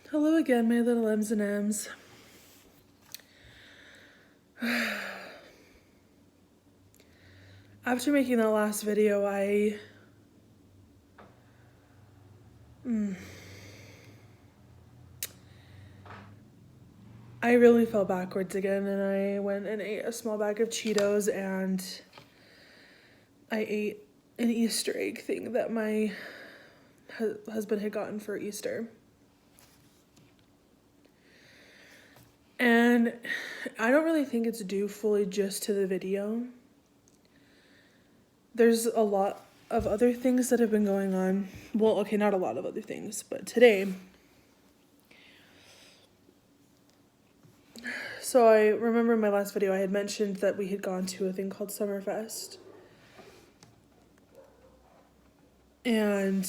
Hello again, my little Ems&Ems. After making that last video, I really fell backwards again, and I went and ate a small bag of Cheetos, and I ate an Easter egg thing that my husband had gotten for Easter. And I don't really think it's due fully just to the video. There's a lot of other things that have been going on. Well, okay, not a lot of other things, but today. So I remember in my last video I had mentioned that we had gone to a thing called Summerfest. And,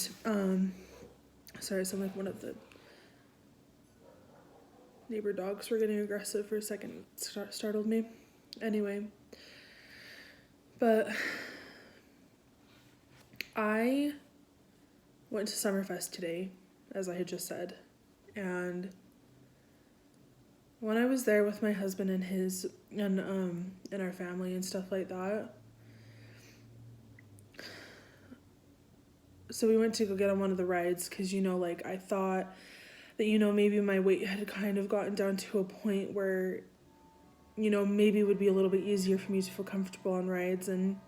sorry, it sounded like one of the neighbor dogs were getting aggressive for a second. It startled me. Anyway. But I went to Summerfest today, as I had just said. And when I was there with my husband and our family and stuff like that, so we went to go get on one of the rides because, I thought that, maybe my weight had kind of gotten down to a point where, maybe it would be a little bit easier for me to feel comfortable on rides. And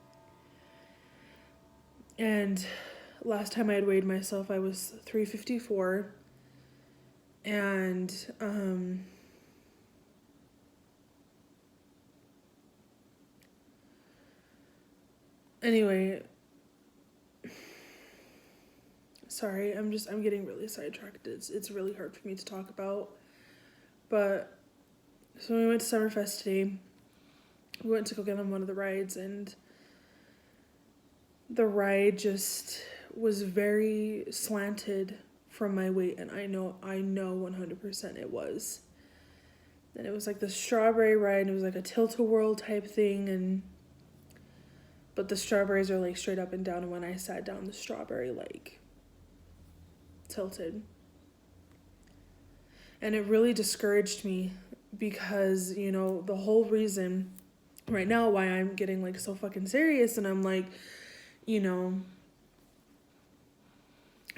last time I had weighed myself, I was 354. And, anyway, sorry, I'm getting really sidetracked. It's really hard for me to talk about. But, so we went to Summerfest today. We went to go get on one of the rides, and the ride just was very slanted from my weight, and I know 100% it was. And it was like the strawberry ride, and it was like a tilt-a-whirl type thing, but the strawberries are like straight up and down, and when I sat down, the strawberry like tilted. And it really discouraged me because, the whole reason right now why I'm getting like so fucking serious, and I'm like,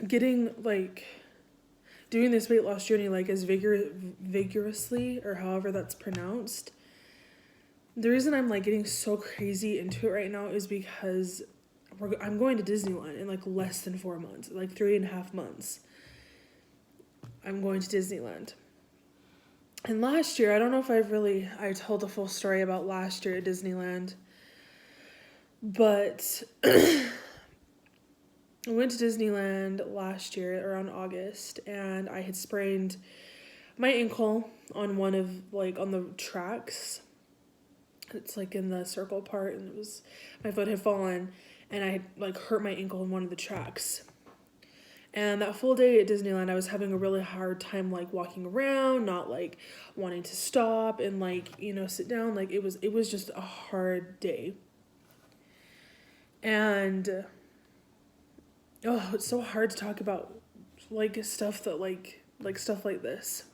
getting like doing this weight loss journey like as vigorously, or however that's pronounced. The reason I'm like getting so crazy into it right now is because I'm going to Disneyland in like less than 4 months, like 3.5 months. I'm going to Disneyland. And last year, I don't know if I told the full story about last year at Disneyland, but I went to Disneyland last year around August, and I had sprained my ankle on one of on the tracks. It's like in the circle part, and my foot had fallen, and I had hurt my ankle on one of the tracks. And that full day at Disneyland, I was having a really hard time walking around, not wanting to stop and sit down. It was just a hard day. And it's so hard to talk about stuff that stuff like this.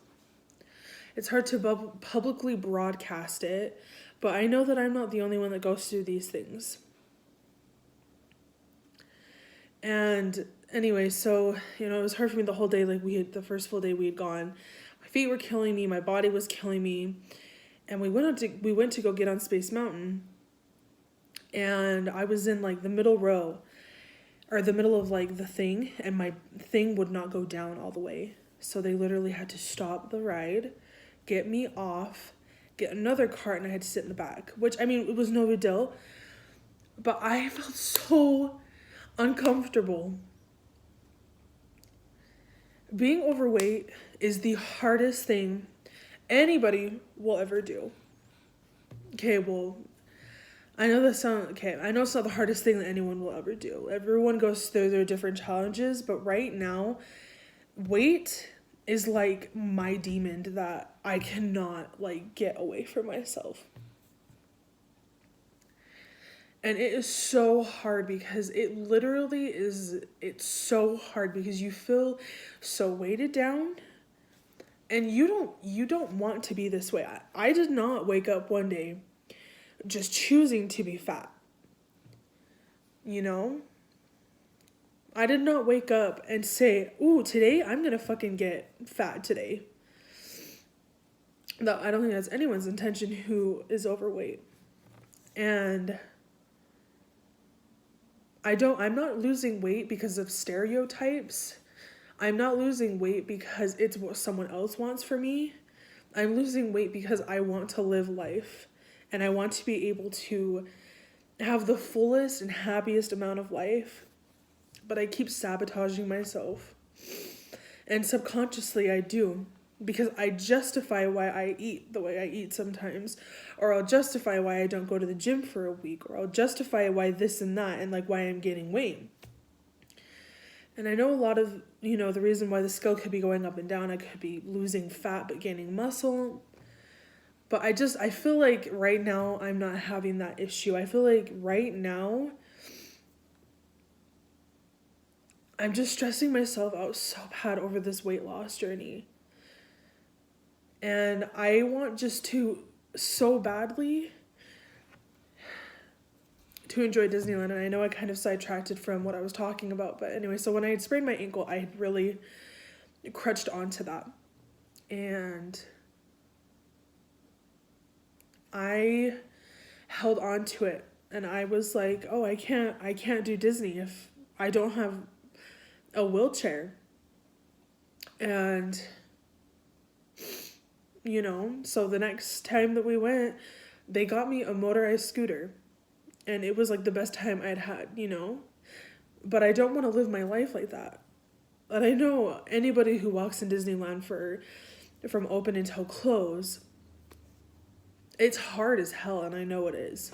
It's hard to publicly broadcast it, but I know that I'm not the only one that goes through these things. And anyway, so, it was hard for me the whole day. The first full day we had gone, my feet were killing me, my body was killing me. And we went to go get on Space Mountain, and I was in the middle row, or the middle of the thing, and my thing would not go down all the way. So they literally had to stop the ride, get me off, get another cart, and I had to sit in the back, which, it was no big deal, but I felt so uncomfortable. Being overweight is the hardest thing anybody will ever do. Okay, well, I know it's not the hardest thing that anyone will ever do. Everyone goes through their different challenges, but right now, weight is my demon that I cannot get away from myself. And it is so hard because it's so hard because you feel so weighted down. And you don't want to be this way. I did not wake up one day just choosing to be fat. You know? I did not wake up and say, "Ooh, today I'm going to fucking get fat today." No, I don't think that's anyone's intention who is overweight. And I'm not losing weight because of stereotypes. I'm not losing weight because it's what someone else wants for me. I'm losing weight because I want to live life and I want to be able to have the fullest and happiest amount of life. But I keep sabotaging myself. And subconsciously I do, because I justify why I eat the way I eat sometimes, or I'll justify why I don't go to the gym for a week, or I'll justify why this and that, and like why I'm gaining weight. And I know a lot of, the reason why the scale could be going up and down, I could be losing fat but gaining muscle. But I feel like right now I'm not having that issue. I feel like right now I'm just stressing myself out so bad over this weight loss journey. And I want just to so badly to enjoy Disneyland. And I know I kind of sidetracked from what I was talking about. But anyway, so when I had sprained my ankle, I had really crutched onto that. And I held on to it. And I was like, oh, I can't do Disney if I don't have a wheelchair. And so the next time that we went, they got me a motorized scooter, and it was like the best time I'd had, but I don't want to live my life like that. And I know anybody who walks in Disneyland from open until close, it's hard as hell, and I know it is,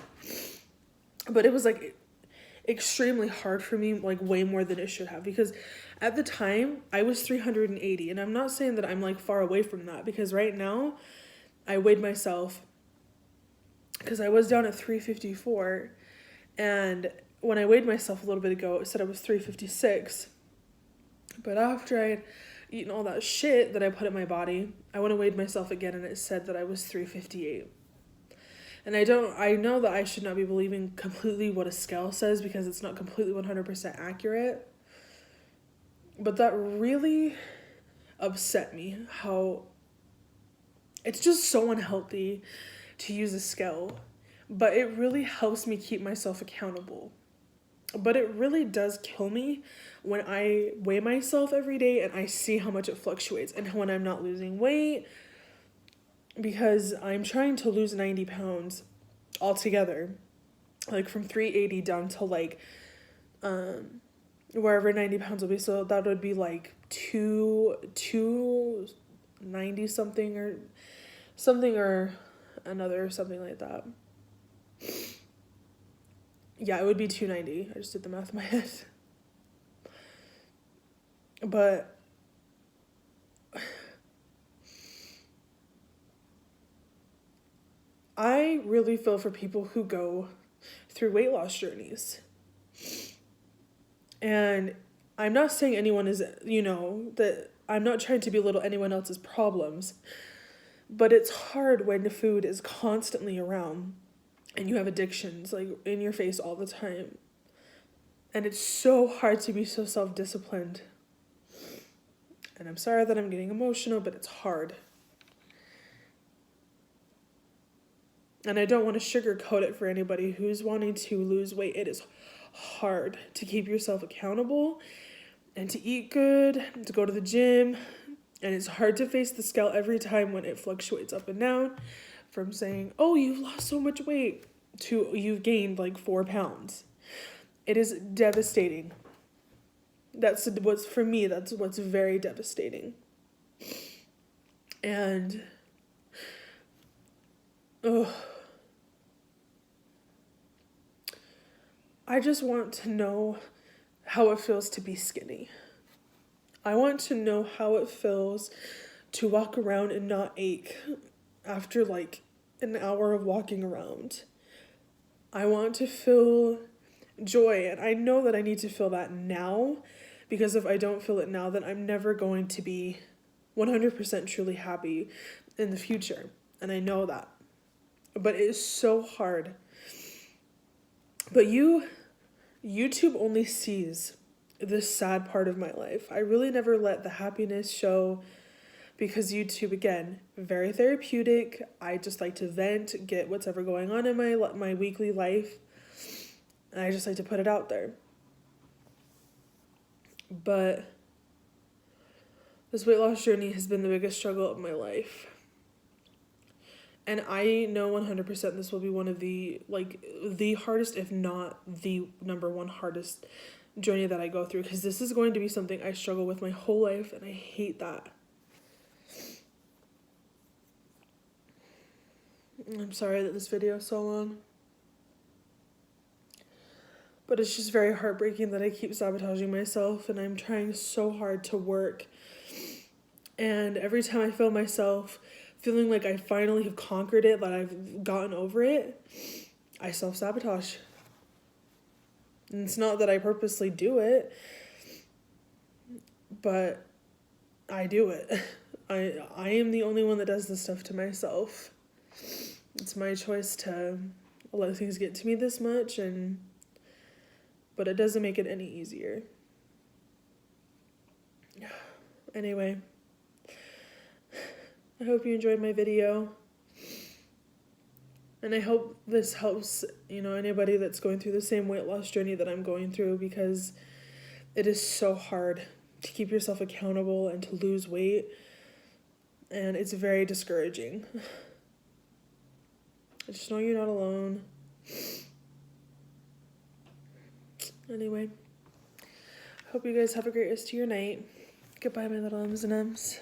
but it was like extremely hard for me, like way more than it should have, because at the time I was 380, and I'm not saying that I'm like far away from that, because right now I weighed myself because I was down at 354, and when I weighed myself a little bit ago it said I was 356, but after I had eaten all that shit that I put in my body, I went and weighed myself again and it said that I was 358. And I know that I should not be believing completely what a scale says, because it's not completely 100% accurate. But that really upset me, how it's just so unhealthy to use a scale. But it really helps me keep myself accountable. But it really does kill me when I weigh myself every day and I see how much it fluctuates, and when I'm not losing weight, because I'm trying to lose 90 pounds altogether, like from 380 down to like wherever 90 pounds will be. So that would be like 290 something or another, something like that. Yeah, it would be 290. I just did the math in my head. But I really feel for people who go through weight loss journeys. And I'm not saying anyone is, that I'm not trying to belittle anyone else's problems, but it's hard when food is constantly around and you have addictions like in your face all the time. And it's so hard to be so self-disciplined. And I'm sorry that I'm getting emotional, but it's hard. And I don't want to sugarcoat it for anybody who's wanting to lose weight. It is hard to keep yourself accountable and to eat good, and to go to the gym. And it's hard to face the scale every time when it fluctuates up and down, from saying, oh, you've lost so much weight, to you've gained like 4 pounds. It is devastating. That's what's very devastating. And I just want to know how it feels to be skinny. I want to know how it feels to walk around and not ache after like an hour of walking around. I want to feel joy, and I know that I need to feel that now, because if I don't feel it now, then I'm never going to be 100% truly happy in the future. And I know that. But it is so hard. But YouTube only sees this sad part of my life. I really never let the happiness show because YouTube, again, very therapeutic. I just like to vent, get what's ever going on in my weekly life. And I just like to put it out there. But this weight loss journey has been the biggest struggle of my life. And I know 100% this will be one of the hardest, if not the number one hardest journey that I go through, because this is going to be something I struggle with my whole life, and I hate that. I'm sorry that this video is so long. But it's just very heartbreaking that I keep sabotaging myself, and I'm trying so hard to work. And every time I feel myself feeling like I finally have conquered it, that I've gotten over it, I self-sabotage. And it's not that I purposely do it, but I do it. I am the only one that does this stuff to myself. It's my choice to let things get to me this much, but it doesn't make it any easier. Anyway, I hope you enjoyed my video. And I hope this helps, anybody that's going through the same weight loss journey that I'm going through, because it is so hard to keep yourself accountable and to lose weight. And it's very discouraging. I just know you're not alone. Anyway, hope you guys have a great rest of your night. Goodbye, my little Ems&Ems.